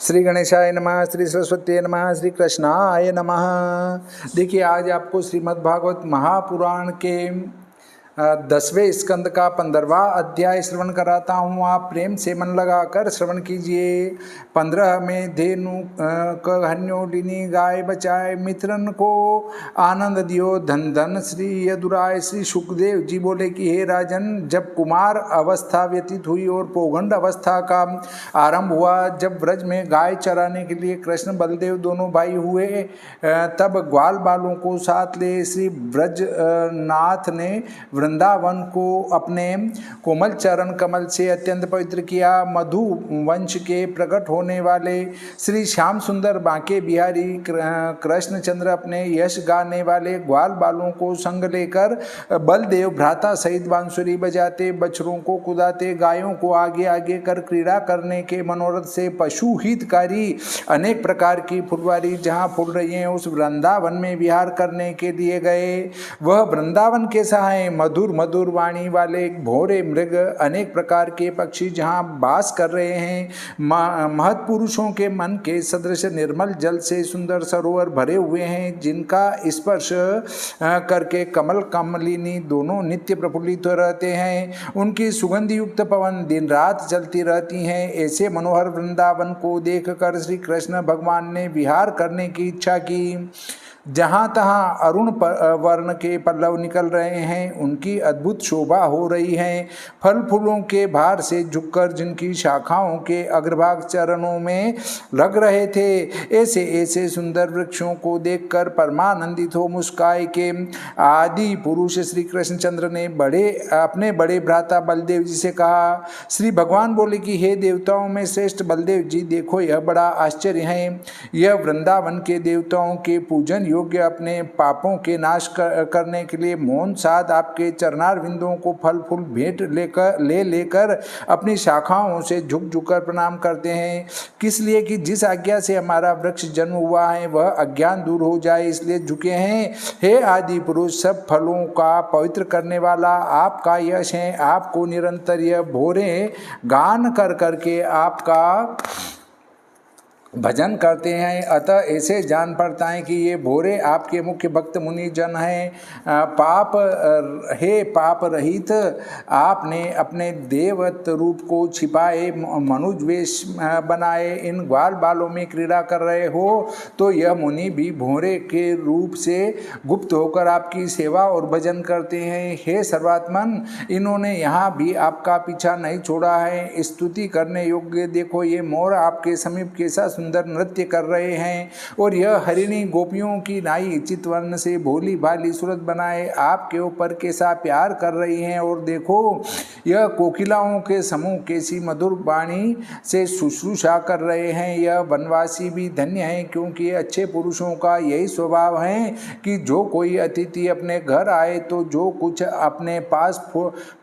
श्री गणेशाय नमः, श्री सरस्वती नमः, श्री कृष्णाय नमः। देखिए, आज आपको श्रीमद् भागवत महापुराण के 10वें स्कंद का 15वां अध्याय श्रवण कराता हूँ। आप प्रेम से मन लगाकर श्रवण कीजिए। 15 में धेनु कहन्योलिनी गाय बचाए, मित्रन को आनंद दियो धन धन श्री यदुराय। श्री सुखदेव जी बोले कि हे राजन, जब कुमार अवस्था व्यतीत हुई और पौगंड अवस्था का आरंभ हुआ, जब ब्रज में गाय चराने के लिए कृष्ण बलदेव दोनों भाई हुए, तब ग्वाल बालों को साथ ले श्री ब्रजनाथ ने वृंदावन को अपने कोमल चरण कमल से अत्यंत पवित्र किया। मधु वंश के प्रकट होने वाले श्री श्याम सुंदर बांके बिहारी कृष्णचंद्र अपने यश गाने वाले ग्वाल बालों को संग लेकर बलदेव भ्राता सहित बांसुरी बजाते, बछड़ों को कुदाते, गायों को आगे आगे कर क्रीड़ा करने के मनोरथ से पशु हितकारी अनेक प्रकार की फुलवारी जहाँ फूल रही हैं उस वृंदावन में विहार करने के लिए गए। वह वृंदावन के सहाय मधुर मधुर वाणी वाले भोरे मृग, अनेक प्रकार के पक्षी जहाँ वास कर रहे हैं, महत पुरुषों के मन के सदृश निर्मल जल से सुंदर सरोवर भरे हुए हैं, जिनका स्पर्श करके कमल कमलिनी दोनों नित्य प्रफुल्लित रहते हैं। उनकी सुगंधि युक्त पवन दिन रात चलती रहती हैं। ऐसे मनोहर वृंदावन को देखकर श्री कृष्ण भगवान ने विहार करने की इच्छा की। जहाँ तहाँ अरुण वर्ण के पल्लव निकल रहे हैं, उनकी अद्भुत शोभा हो रही है। फल फूलों के भार से झुककर जिनकी शाखाओं के अग्रभाग चरणों में लग रहे थे, ऐसे ऐसे सुंदर वृक्षों को देखकर परमानंदित हो मुस्काए के आदि पुरुष श्री कृष्णचंद्र ने अपने बड़े भ्राता बलदेव जी से कहा। श्री भगवान बोले कि हे देवताओं में श्रेष्ठ बलदेव जी, देखो यह बड़ा आश्चर्य है। यह वृंदावन के देवताओं के पूजन योग्य अपने पापों के नाश करने के लिए मौन साध आपके चरणार बिंदुओं को फल फूल भेंट लेकर अपनी शाखाओं से झुक झुककर प्रणाम करते हैं। किस लिए? कि जिस आज्ञा से हमारा वृक्ष जन्म हुआ है वह अज्ञान दूर हो जाए, इसलिए झुके हैं। हे आदि पुरुष, सब फलों का पवित्र करने वाला आपका यश है। आपको निरंतर यह भोरे गान कर करके आपका भजन करते हैं, अतः ऐसे जान पड़ता है कि ये भोरे आपके मुख्य भक्त मुनि जन हैं। पाप रहित आपने अपने देवत रूप को छिपाए मनुज वेश बनाए इन ग्वाल बालों में क्रीड़ा कर रहे हो, तो यह मुनि भी भोरे के रूप से गुप्त होकर आपकी सेवा और भजन करते हैं। हे सर्वात्मन, इन्होंने यहाँ भी आपका पीछा नहीं छोड़ा है। स्तुति करने योग्य देखो, ये मोर आपके समीप कैसा सुंदर नृत्य कर रहे हैं, और यह हरिणी गोपियों की नाई चितवर्ण से भोली भाली सूरत बनाए आपके ऊपर कैसा प्यार कर रही हैं। और देखो, यह कोकिलाओं के समूह कैसी मधुर वाणी से शुश्रूषा कर रहे हैं। यह वनवासी भी धन्य है, क्योंकि अच्छे पुरुषों का यही स्वभाव है कि जो कोई अतिथि अपने घर आए तो जो कुछ अपने पास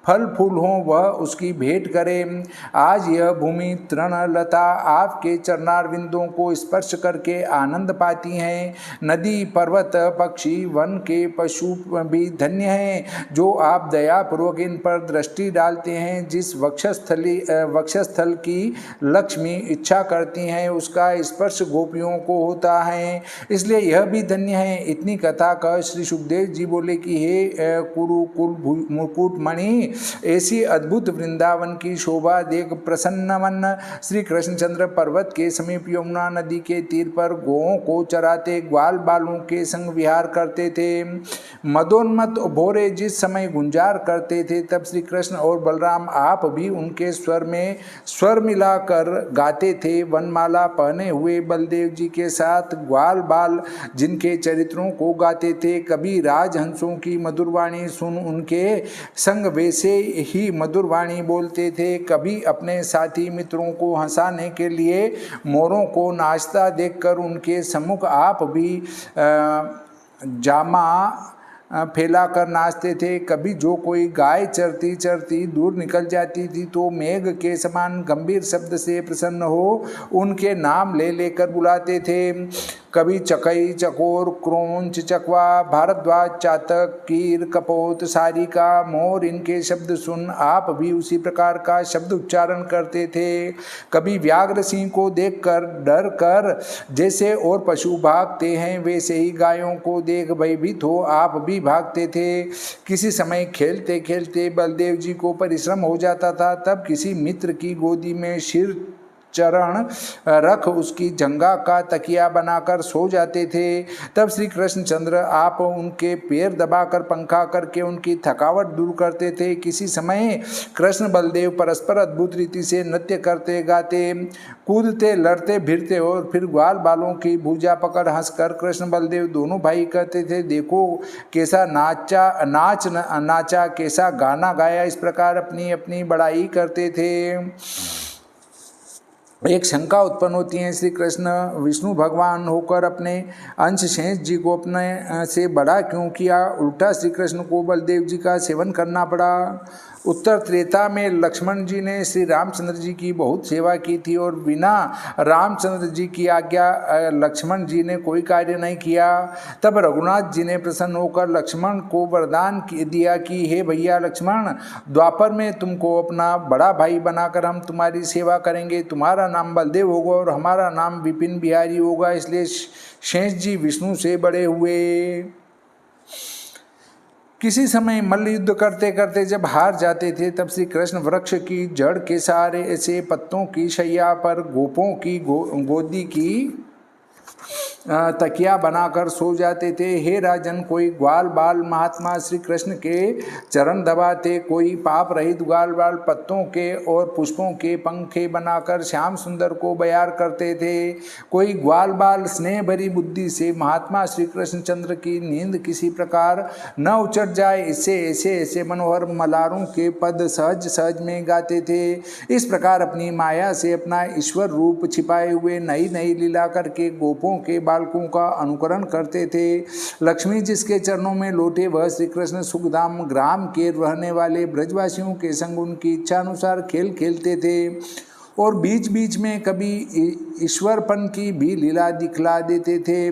फल फूल हो वह उसकी भेंट करे। आज यह भूमि तृणलता आपके चरणार बिंदुओं को स्पर्श करके आनंद पाती हैं। नदी, पर्वत, पक्षी, वन के पशु भी धन्य हैं, जो आप दयापूर्वक इन पर दृष्टि डालते हैं। जिस वक्षस्थल की लक्ष्मी इच्छा करती हैं उसका स्पर्श गोपियों को होता है, इसलिए यह भी धन्य है। इतनी कथा कह श्री सुखदेव जी बोले कि हे कुरुकुल मुकुटमणि, ऐसी अद्भुत वृंदावन की शोभा देख प्रसन्न मन श्री कृष्णचंद्र पर्वत के समीप यमुना नदी के तीर पर गौओं को चराते ग्वाल बालों के संग विहार करते थे। मदोन्मत्त भोरे जिस समय गुंजार करते थे, तब श्री कृष्ण और बलराम आप भी उनके स्वर में स्वर मिलाकर गाते थे। वनमाला पहने हुए बलदेव जी के साथ ग्वाल बाल जिनके चरित्रों को गाते थे, कभी राजहंसों की मधुरवाणी सुन उनके संग वैसे ही मधुरवाणी बोलते थे, कभी अपने साथी मित्रों को हंसाने के लिए मोरों को नाचता देखकर उनके सम्मुख आप भी जामा फैलाकर नाचते थे। कभी जो कोई गाय चरती चरती दूर निकल जाती थी तो मेघ के समान गंभीर शब्द से प्रसन्न हो उनके नाम ले लेकर बुलाते थे। कभी चकई चकोर क्रोंच चकवा भारद्वाज चातक कीर कपोत सारिका मोर इनके शब्द सुन आप भी उसी प्रकार का शब्द उच्चारण करते थे। कभी व्याघ्र सिंह को देखकर डर कर जैसे और पशु भागते हैं वैसे ही गायों को देख भयभीत हो आप भी भागते थे। किसी समय खेलते खेलते बलदेव जी को परिश्रम हो जाता था, तब किसी मित्र की गोदी में सिर चरण रख उसकी जंगा का तकिया बनाकर सो जाते थे। तब श्री कृष्णचंद्र आप उनके पैर दबाकर पंखा करके उनकी थकावट दूर करते थे। किसी समय कृष्ण बलदेव परस्पर अद्भुत रीति से नृत्य करते गाते कूदते लड़ते भिड़ते और फिर ग्वाल बालों की भुजा पकड़ हंसकर कृष्ण बलदेव दोनों भाई कहते थे, देखो कैसा नाचा कैसा गाना गाया। इस प्रकार अपनी अपनी बड़ाई करते थे। एक शंका उत्पन्न होती है, श्री कृष्ण विष्णु भगवान होकर अपने अंश शेष जी को अपने से बड़ा क्यों किया? उल्टा श्री कृष्ण को बलदेव जी का सेवन करना पड़ा। उत्तर त्रेता में लक्ष्मण जी ने श्री रामचंद्र जी की बहुत सेवा की थी और बिना रामचंद्र जी की आज्ञा लक्ष्मण जी ने कोई कार्य नहीं किया। तब रघुनाथ जी ने प्रसन्न होकर लक्ष्मण को वरदान दिया कि हे भैया लक्ष्मण, द्वापर में तुमको अपना बड़ा भाई बनाकर हम तुम्हारी सेवा करेंगे। तुम्हारा नाम बलदेव होगा और हमारा नाम विपिन बिहारी होगा। इसलिए शेष जी विष्णु से बड़े हुए। किसी समय मल्ल युद्ध करते करते जब हार जाते थे, तब श्री कृष्ण वृक्ष की जड़ के सहारे ऐसे पत्तों की शैया पर गोपों की गोदी की तकिया बनाकर सो जाते थे। हे राजन, कोई ग्वाल बाल महात्मा श्री कृष्ण के चरण दबाते, कोई पाप रहित ग्वाल बाल पत्तों के और पुष्पों के पंखे बनाकर श्याम सुंदर को बयार करते थे। कोई ग्वाल बाल स्नेह भरी बुद्धि से महात्मा श्री कृष्णचंद्र की नींद किसी प्रकार न उचट जाए, इससे ऐसे ऐसे मनोहर मलारों के पद सहज सहज में गाते थे। इस प्रकार अपनी माया से अपना ईश्वर रूप छिपाए हुए नई नई लीला करके गोपों के बालकों का अनुकरण करते थे। लक्ष्मी जिसके चरणों में लौटे, वह श्री कृष्ण सुखधाम ग्राम के रहने वाले ब्रजवासियों के संग उनकी इच्छा अनुसार खेल खेलते थे और बीच बीच में कभी ईश्वरपन की भी लीला दिखला देते थे।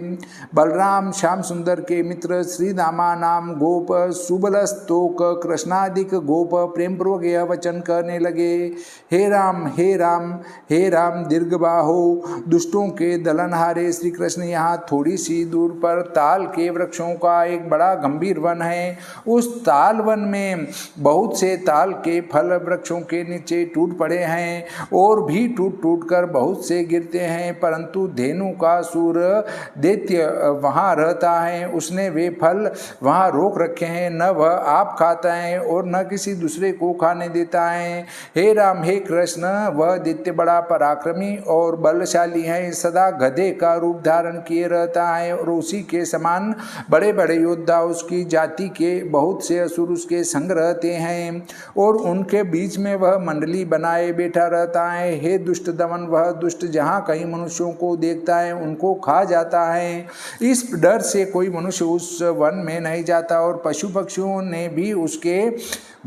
बलराम श्याम सुंदर के मित्र श्री दामा नाम गोप सुबलस्तोक कृष्णादिक गोप प्रेम पूर्वक यह वचन कहने लगे, हे राम हे राम हे राम दीर्घबाहो, दुष्टों के दलनहारे श्री कृष्ण यहाँ थोड़ी सी दूर पर ताल के वृक्षों का एक बड़ा गंभीर वन है। उस ताल वन में बहुत से ताल के फल वृक्षों के नीचे टूट पड़े हैं और भी टूट टूट कर बहुत से गिरते हैं, परंतु धेनु का सूर दैत्य वहाँ रहता है। उसने वे फल वहाँ रोक रखे हैं, न वह आप खाता है और न किसी दूसरे को खाने देता है। हे राम हे कृष्ण, वह दैत्य बड़ा पराक्रमी और बलशाली है, सदा गधे का रूप धारण किए रहता है और उसी के समान बड़े बड़े योद्धा उसकी जाति के बहुत से असुर उसके संग रहते हैं और उनके बीच में वह मंडली बनाए बैठा रहता है। हे दुष्ट दमन, वह दुष्ट जहाँ कहीं मनुष्यों को देखता है उनको खा जाता है। इस डर से कोई मनुष्य उस वन में नहीं जाता और पशु पक्षियों ने भी उसके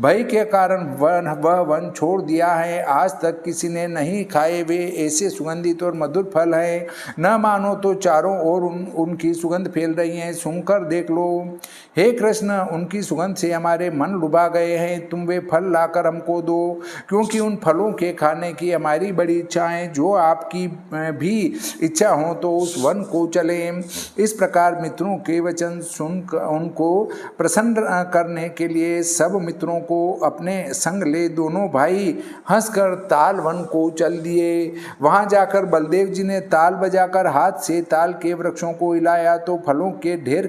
भय के कारण वह वन छोड़ दिया है। आज तक किसी ने नहीं खाए वे ऐसे सुगंधित और मधुर फल हैं, न मानो तो चारों ओर उनकी सुगंध फैल रही है, सुनकर देख लो। हे कृष्ण, उनकी सुगंध से हमारे मन लुभा गए हैं, तुम वे फल लाकर हमको दो, क्योंकि उन फलों के खाने की हमारी बड़ी इच्छा है। जो आपकी भी इच्छा हो तो उस वन को चलें। इस प्रकार मित्रों के वचन सुन उनको प्रसन्न करने के लिए सब मित्रों को अपने संग ले दोनों भाई हंसकर ताल वन को चल दिए। वहां जाकर बलदेव जी ने ताल बजाकर हाथ से ताल के वृक्षों को हिलाया तो फलों के ढेर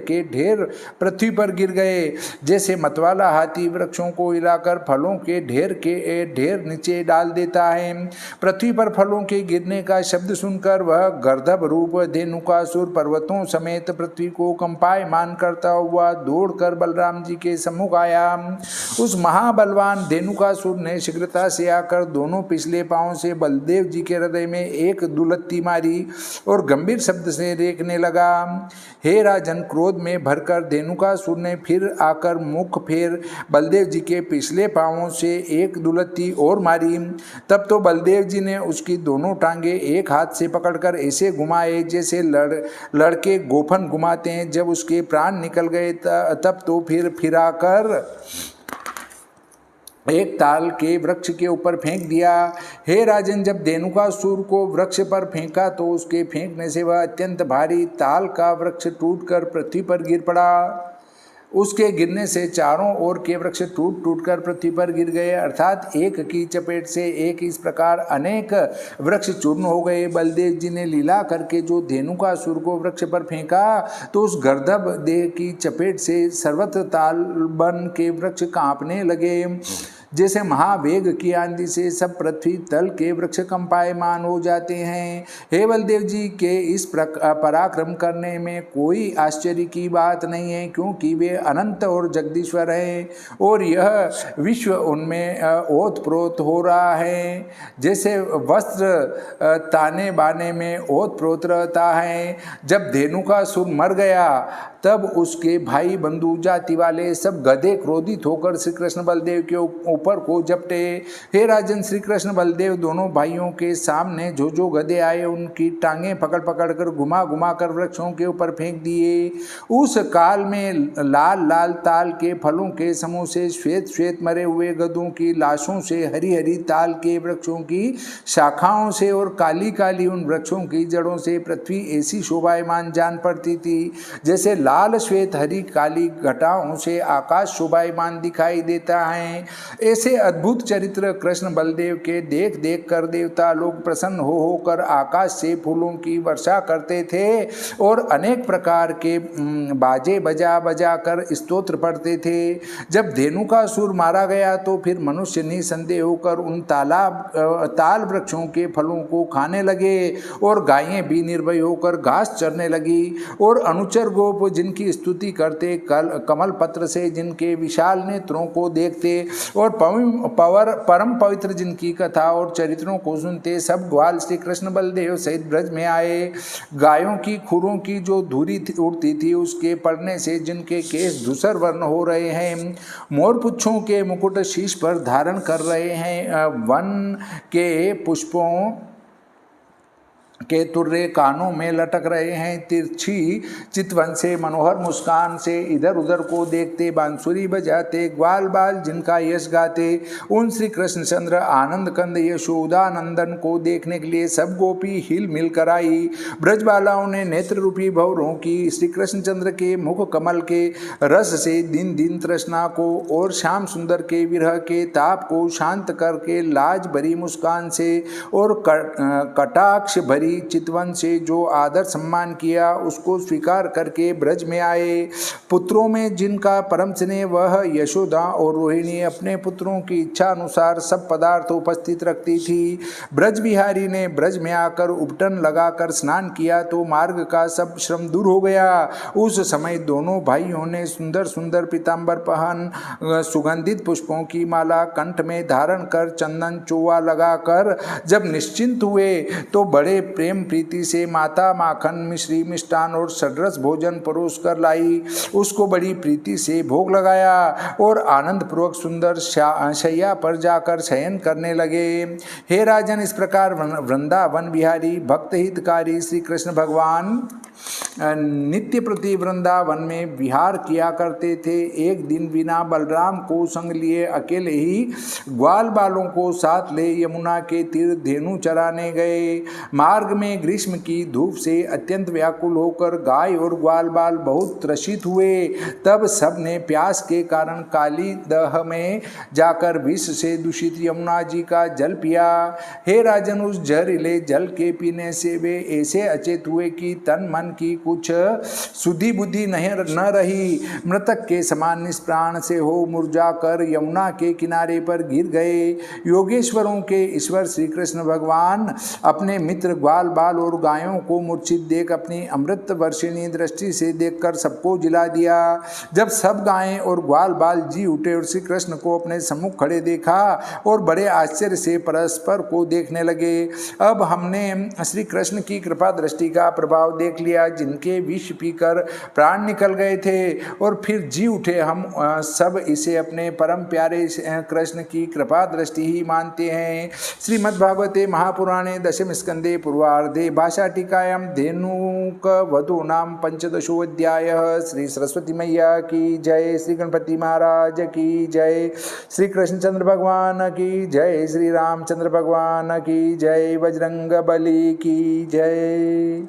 पृथ्वी पर गिर गए। जैसे मतवाला हाथी वृक्षों को हिलाकर फलों के ढेर नीचे डाल देता है। पृथ्वी पर फलों के गिरने का शब्द सुनकर वह गर्दभ रूप धेनुकासुर पर्वतों समेत पृथ्वी को कंपायमान करता हुआ दौड़कर बलराम जी के सम्मुख आया। उस महाबलवान धेनुकासुर ने शीघ्रता से आकर दोनों पिछले पांवों से बलदेव जी के हृदय में एक दुलत्ती मारी और गंभीर शब्द से रेखने लगा। हे राजन, क्रोध में भरकर धेनुकासुर ने फिर आकर मुख फेर बलदेव जी के पिछले पांवों से एक दुलत्ती और मारी। तब तो बलदेव बलदेव जी ने उसकी दोनों टांगे एक हाथ से पकड़कर ऐसे घुमाए जैसे लड़के गोफन घुमाते हैं। जब उसके प्राण निकल गए तब तो फिर फिराकर एक ताल के वृक्ष के ऊपर फेंक दिया। हे राजन, जब धेनुकासुर को वृक्ष पर फेंका तो उसके फेंकने से वह अत्यंत भारी ताल का वृक्ष टूटकर पृथ्वी पर गिर पड़ा। उसके गिरने से चारों ओर के वृक्ष टूट टूट कर पृथ्वी पर गिर गए, अर्थात एक की चपेट से एक। इस प्रकार अनेक वृक्ष चूर्ण हो गए। बलदेव जी ने लीला करके जो धेनुकासुर को वृक्ष पर फेंका तो उस गर्दभ देह की चपेट से सर्वत्र ताल बन के वृक्ष कांपने लगे, जैसे महावेग की आंधी से सब पृथ्वी तल के वृक्ष कंपायमान हो जाते हैं। हे बलदेव जी के इस पराक्रम करने में कोई आश्चर्य की बात नहीं है, क्योंकि वे अनंत और जगदीश्वर हैं और यह विश्व उनमें ओतप्रोत हो रहा है, जैसे वस्त्र ताने बाने में ओतप्रोत रहता है। जब धेनुकासुर मर गया तब उसके भाई बंधु जाति वाले सब गधे क्रोधित होकर श्री कृष्ण बलदेव के ऊपर को झपटे। हे राजन, श्री कृष्ण बलदेव दोनों भाइयों के सामने जो जो गधे आए उनकी टांगें पकड़ पकड़ कर घुमा घुमा कर वृक्षों के ऊपर फेंक दिए। उस काल में लाल लाल ताल के फलों के समूह से, श्वेत श्वेत मरे हुए गधों की लाशों से, हरी हरी ताल के वृक्षों की शाखाओं से और काली काली उन वृक्षों की जड़ों से पृथ्वी ऐसी शोभायमान जान पड़ती थी जैसे लाल श्वेत हरी काली घटाओं से आकाश शोभायमान दिखाई देता है। ऐसे अद्भुत चरित्र कृष्ण बलदेव के देख देख कर देवता लोग प्रसन्न हो होकर आकाश से फूलों की वर्षा करते थे और अनेक प्रकार के बाजे बजा बजा कर स्तोत्र पढ़ते थे। जब धेनुकासुर मारा गया तो फिर मनुष्य निसंदेह होकर उन ताल वृक्षों के फलों को खाने लगे और गायें भी निर्भय होकर घास चरने लगी और अनुचर गोप जिनकी स्तुति करते, कमल पत्र से जिनके विशाल नेत्रों को देखते और परम पवित्र जिनकी कथा और चरित्रों को सुनते, सब ग्वाल श्री कृष्ण बलदेव सहित ब्रज में आए। गायों की खुरों की जो धूरी उड़ती थी उसके पड़ने से जिनके केस धूसर वर्ण हो रहे हैं, मोरपुच्छों के मुकुट शीश पर धारण कर रहे हैं, वन के पुष्पों के तुर्रे कानों में लटक रहे हैं, तिरछी चितवन से मनोहर मुस्कान से इधर उधर को देखते, बांसुरी बजाते, ग्वाल बाल जिनका यश गाते, उन श्री कृष्णचंद्र आनंद कंद यशोदा नंदन को देखने के लिए सब गोपी हिल मिल कर आई। ब्रजबालाओं ने नेत्र रूपी भंवरों की श्री कृष्णचंद्र के मुख कमल के रस से दिन दिन तृष्णा को और श्याम सुंदर के विरह के ताप को शांत करके लाज भरी मुस्कान से और कटाक्ष भरी चितवन से जो आदर सम्मान किया उसको स्वीकार करके ब्रज में आए। पुत्रों में जिनका परम स्नेह वह यशोदा और रोहिणी अपने पुत्रों की इच्छा अनुसार सब पदार्थ उपस्थित रखती थी। ब्रज बिहारी ने ब्रज में आकर उपटन लगाकर स्नान किया तो मार्ग का सब श्रम दूर हो गया। उस समय दोनों भाइयों ने सुंदर सुंदर पीताम्बर पहन, सुगंधित पुष्पों की माला कंठ में धारण कर, चंदन चौवा लगाकर जब निश्चिंत हुए तो बड़े प्रेम प्रीति से माता माखन मिश्री मिष्टान और सडरस भोजन परोस कर लाई, उसको बड़ी प्रीति से भोग लगाया और आनंद पूर्वक सुंदर शैया पर जाकर शयन करने लगे। हे राजन, इस प्रकार वृंदावन बिहारी भक्त हितकारी श्री कृष्ण भगवान नित्य प्रति वृंदावन में विहार किया करते थे। एक दिन बिना बलराम को संग लिए अकेले ही ग्वाल बालों को साथ ले यमुना के तीर धेनु चराने गए। मार्ग में ग्रीष्म की धूप से अत्यंत व्याकुल होकर गाय और ग्वाल बाल बहुत त्रसित हुए। तब सब ने प्यास के कारण काली दह में जाकर विष से दूषित यमुना जी का जल पिया। हे राजन, उस जहरीले जल के पीने से वे ऐसे अचेत हुए कि तन मन की कुछ सुधि बुद्धि न रही। मृतक के समान निष्प्राण से हो मुरझाकर यमुना के किनारे पर गिर गए। योगेश्वरों के ईश्वर श्री कृष्ण भगवान अपने मित्र ग्वाल बाल और गायों को मूर्छित देख अपनी अमृत वर्षिणी दृष्टि से देखकर सबको जिला दिया। जब सब गायें और ग्वाल बाल जी उठे और श्री कृष्ण को अपने सम्मुख खड़े देखा और बड़े आश्चर्य से परस्पर को देखने लगे। अब हमने श्री कृष्ण की कृपा दृष्टि का प्रभाव देख लिया। जिनके विष पीकर प्राण निकल गए थे और फिर जी उठे, हम सब इसे अपने परम प्यारे कृष्ण की कृपा दृष्टि ही मानते हैं। श्रीमद्भागवते महापुराणे दशम स्कंदे पूर्वार्धे भाषा टीकायां धेनुक वधूनां पंचदशोऽध्यायः। श्री सरस्वती मैया की जय, श्री गणपति महाराज की जय, श्री कृष्णचंद्र भगवान की जय, श्री रामचंद्र भगवान की जय, बजरंग बली की जय।